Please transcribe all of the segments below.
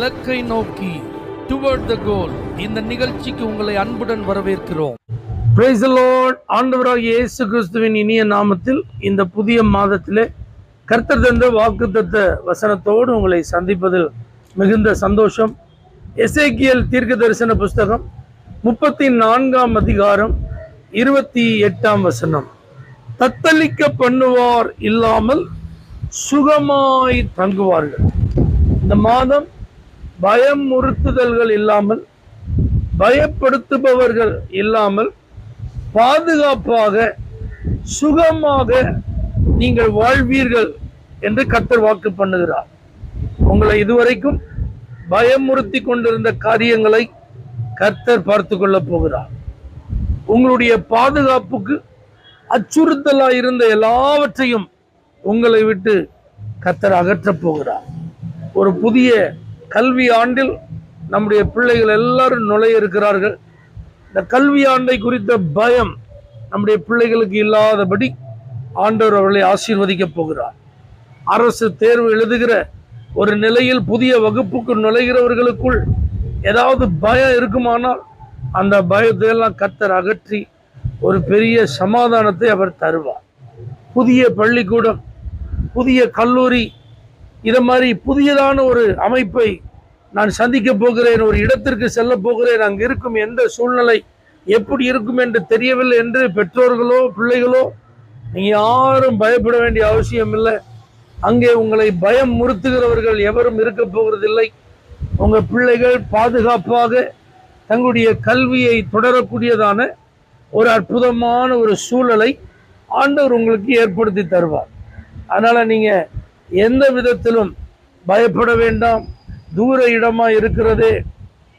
இலக்கை நோக்கி டுவர்ட் த கோல் இந்த நிகழ்ச்சிக்கு உங்களை அன்புடன் வரவேற்கிறோம். Praise the Lord. ஆண்டவராகிய இயேசு கிறிஸ்துவின் இனிய நாமத்தில் இந்த புதிய மாதத்திலே கர்த்தர் தந்த வாக்குத்தத்த வசனத்தோடு உங்களை சந்திப்பதில் மிகுந்த சந்தோஷம். எசேக்கியேல் தீர்க்க தரிசன புஸ்தகம் 34 அதிகாரம் 28 வசனம். தத்தளிக்க பண்ணுவார் இல்லாமல் சுகமாய் தங்குவார்கள். இந்த மாதம் பயமுறுத்துதல்கள் இல்லாமல், பயப்படுத்துபவர்கள் இல்லாமல், பாதுகாப்பாக சுகமாக நீங்கள் வாழ்வீர்கள் என்று கர்த்தர் வாக்கு பண்ணுகிறார். உங்களை இதுவரைக்கும் பயமுறுத்தி கொண்டிருந்த காரியங்களை கர்த்தர் பார்த்து கொள்ளப் போகிறார். உங்களுடைய பாதுகாப்புக்கு அச்சுறுத்தலாக இருந்த எல்லாவற்றையும் உங்களை விட்டு கர்த்தர் அகற்றப் போகிறார். ஒரு புதிய கல்வி ஆண்டில் நம்முடைய பிள்ளைகள் எல்லாரும் நுழைய இருக்கிறார்கள். இந்த கல்வி ஆண்டை குறித்த பயம் நம்முடைய பிள்ளைகளுக்கு இல்லாதபடி ஆண்டவர் அவர்களை ஆசீர்வதிக்கப் போகிறார். அரசு தேர்வு எழுதுகிற ஒரு நிலையில் புதிய வகுப்புக்கு நுழைகிறவர்களுக்குள் ஏதாவது பயம் இருக்குமானால் அந்த பயத்தை எல்லாம் கர்த்தர் அகற்றி ஒரு பெரிய சமாதானத்தை அவர் தருவார். புதிய பள்ளிக்கூடம், புதிய கல்லூரி, இதை மாதிரி புதியதான ஒரு அமைப்பை நான் சந்திக்க போகிறேன், ஒரு இடத்திற்கு செல்ல போகிறேன், அங்கே இருக்கும் எந்த சூழ்நிலை எப்படி இருக்கும் என்று தெரியவில்லை என்று பெற்றோர்களோ பிள்ளைகளோ நீங்கள் யாரும் பயப்பட வேண்டிய அவசியம் இல்லை. அங்கே உங்களை பயம் முறுத்துகிறவர்கள் எவரும் இருக்க போகிறதில்லை. உங்கள் பிள்ளைகள் பாதுகாப்பாக தங்களுடைய கல்வியை தொடரக்கூடியதான ஒரு அற்புதமான ஒரு சூழலை ஆண்டவர் உங்களுக்கு ஏற்படுத்தி தருவார். அதனால் நீங்கள் எந்த விதத்திலும் பயப்பட வேண்டாம். தூர இடமா இருக்கிறதே,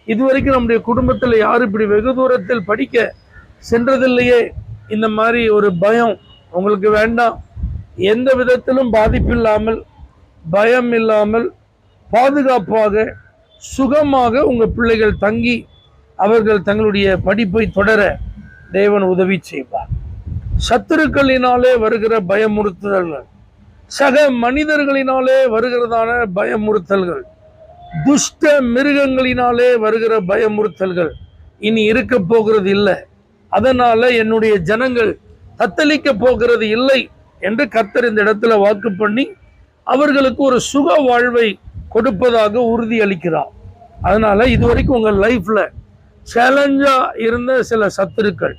இதுவரைக்கும் நம்முடைய குடும்பத்தில் யாரும் இப்படி வெகு தூரத்தில் படிக்க சென்றதில்லையே, இந்த மாதிரி ஒரு பயம் உங்களுக்கு வேண்டாம். எந்த விதத்திலும் பாதிப்பில்லாமல், பயம் இல்லாமல், பாதுகாப்பாக சுகமாக உங்கள் பிள்ளைகள் தங்கி அவர்கள் தங்களுடைய படிப்பை தொடர தேவன் உதவி செய்வார். சத்துருக்களினாலே வருகிற பயமுறுத்துதல்கள், சக மனிதர்களினாலே வருகிறதான பயமுறுத்தல்கள், துஷ்ட மிருகங்களினாலே வருகிற பயமுறுத்தல்கள் இனி இருக்க போகிறது இல்லை. அதனால என்னுடைய ஜனங்கள் தத்தளிக்க போகிறது இல்லை என்று கர்த்தர் இந்த இடத்துல வாக்கு பண்ணி அவர்களுக்கு ஒரு சுக வாழ்வை கொடுப்பதாக உறுதி அளிக்கிறார். அதனால இதுவரைக்கும் உங்கள் லைஃப்ல சேலஞ்சா இருந்த சில சத்துருக்கள்,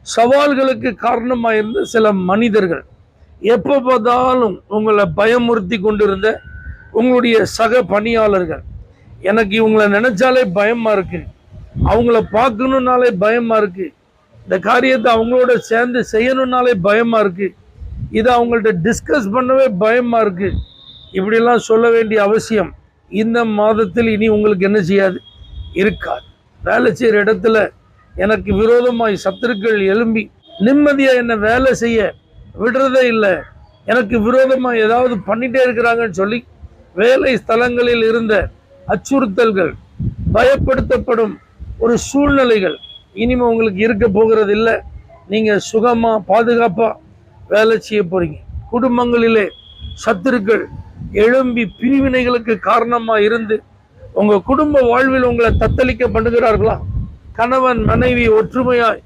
சவால்களுக்கு காரணமாக இருந்த சில மனிதர்கள், எப்போ பார்த்தாலும் உங்களை பயமுறுத்தி கொண்டிருந்த உங்களுடைய சக பணியாளர்கள், எனக்கு இவங்களை நினைச்சாலே பயமா இருக்கு, அவங்கள பார்க்கணுன்னாலே பயமா இருக்கு, இந்த காரியத்தை அவங்களோட சேர்ந்து செய்யணும்னாலே பயமா இருக்கு, இதை அவங்கள்ட்ட டிஸ்கஸ் பண்ணவே பயமா இருக்கு, இப்படிலாம் சொல்ல வேண்டிய அவசியம் இந்த மாதத்தில் இனி உங்களுக்கு என்ன செய்யாது, இருக்காது. வேலை செய்கிற இடத்துல எனக்கு விரோதமாய் சத்துருக்கள் எழும்பி நிம்மதியாக என்னை வேலை செய்ய விடுறதே இல்லை, எனக்கு விரோதமாக ஏதாவது பண்ணிட்டே இருக்கிறாங்கன்னு சொல்லி வேலை ஸ்தலங்களில் இருந்த அச்சுறுத்தல்கள், பயப்படுத்தப்படும் ஒரு சூழ்நிலைகள் இனிமே உங்களுக்கு இருக்க போகிறது இல்லை. நீங்கள் சுகமாக பாதுகாப்பாக வேலை செய்ய போறீங்க. குடும்பங்களிலே சத்துருக்கள் எழும்பி பிரிவினைகளுக்கு காரணமாக இருந்து உங்கள் குடும்ப வாழ்வில் உங்களை தத்தளிக்க பண்ணுகிறார்களா? கணவன் மனைவி ஒற்றுமையாய்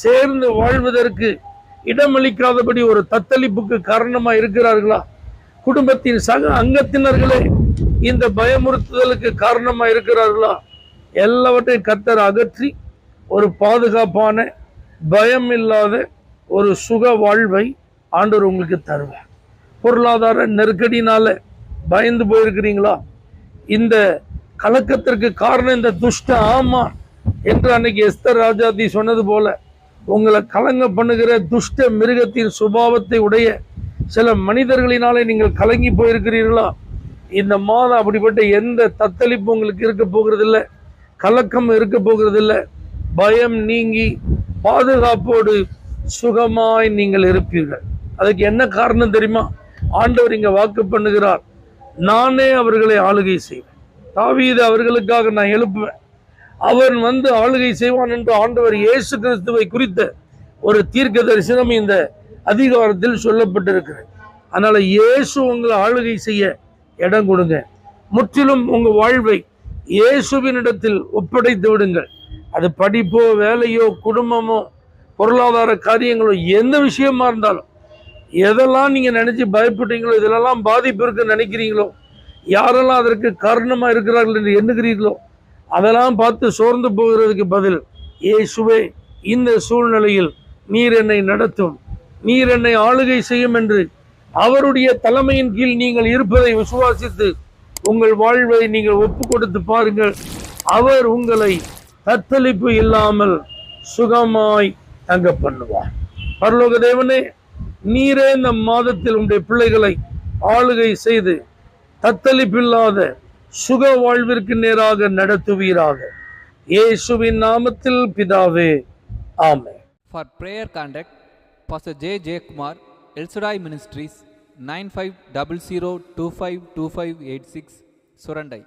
சேர்ந்து வாழ்வதற்கு இடமளிக்காதபடி ஒரு தத்தளிப்புக்கு காரணமா இருக்கிறார்களா? குடும்பத்தின் சக அங்கத்தினர்களே இந்த பயமுறுத்துதலுக்கு காரணமா இருக்கிறார்களா? எல்லாவற்றையும் கர்த்தர் அகற்றி ஒரு பாதுகாப்பான, பயம் இல்லாத ஒரு சுக வாழ்வை ஆண்டவர் உங்களுக்கு தருவார். பொருளாதார நெருக்கடினால பயந்து போயிருக்கிறீங்களா? இந்த கலக்கத்திற்கு காரணம் இந்த துஷ்ட ஆமான் என்று அன்னைக்கு எஸ்தர் ராஜாதி சொன்னது போல உங்களை கலங்க பண்ணுகிற துஷ்ட மிருகத்தின் சுபாவத்தை உடைய சில மனிதர்களினாலே நீங்கள் கலங்கி போயிருக்கிறீர்களா? இந்த மாதம் அப்படிப்பட்ட எந்த தத்தளிப்பு உங்களுக்கு இருக்க போகிறதில்லை, கலக்கம் இருக்க போகிறதில்லை. பயம் நீங்கி பாதுகாப்போடு சுகமாய் நீங்கள் இருப்பீர்கள். அதுக்கு என்ன காரணம் தெரியுமா? ஆண்டவர் இங்க வாக்கு பண்ணுகிறார், நானே அவர்களை ஆளுகை செய்வேன். தாவீது அவர்களுக்காக நான் எழுப்புவேன், அவன் வந்து ஆளுகை செய்வான் என்று ஆண்டவர் இயேசு கிறிஸ்துவை குறித்த ஒரு தீர்க்க தரிசனம் இந்த அதிகாரத்தில் சொல்லப்பட்டிருக்கிறது. அதனால இயேசு உங்களை ஆளுகை செய்ய இடம் கொடுங்க. முற்றிலும் உங்க வாழ்வை இயேசுவினிடத்தில் ஒப்படைத்து விடுங்கள். அது படிப்போ, வேலையோ, குடும்பமோ, பொருளாதார காரியங்களோ, எந்த விஷயமா இருந்தாலும், எதெல்லாம் நீங்க நினைச்சு பயப்படுறீங்களோ, இதிலெல்லாம் பாதிப்பு இருக்குன்னு நினைக்கிறீங்களோ, யாரெல்லாம் அதற்கு காரணமா இருக்கிறார்கள் என்று எண்ணுகிறீர்களோ, அதெல்லாம் பார்த்து சோர்ந்து போகிறதுக்கு பதில், இயேசுவே இந்த சூழ்நிலையில் நீர் என்னை நடத்தும், நீர் என்னை ஆளுகை செய்யும் என்று அவருடைய தலைமையின் கீழ் நீங்கள் இருப்பதை விசுவாசித்து உங்கள் வாழ்வை நீங்கள் ஒப்பு கொடுத்து பாருங்கள். அவர் உங்களை தத்தளிப்பு இல்லாமல் சுகமாய் தங்க பண்ணுவார். பரலோக தேவனே, நீரே இந்த மாதத்தில் உங்களுடைய பிள்ளைகளை ஆளுகை செய்து தத்தளிப்பில்லாத சுக வாழ்விற்கு நேராக நடத்துவீராக. இயேசுவின் நாமத்தில் பிதாவே, ஆமென். For prayer contact, Pastor J. J. Kumar, El Shaddai Ministries, 9500252586, Surandai.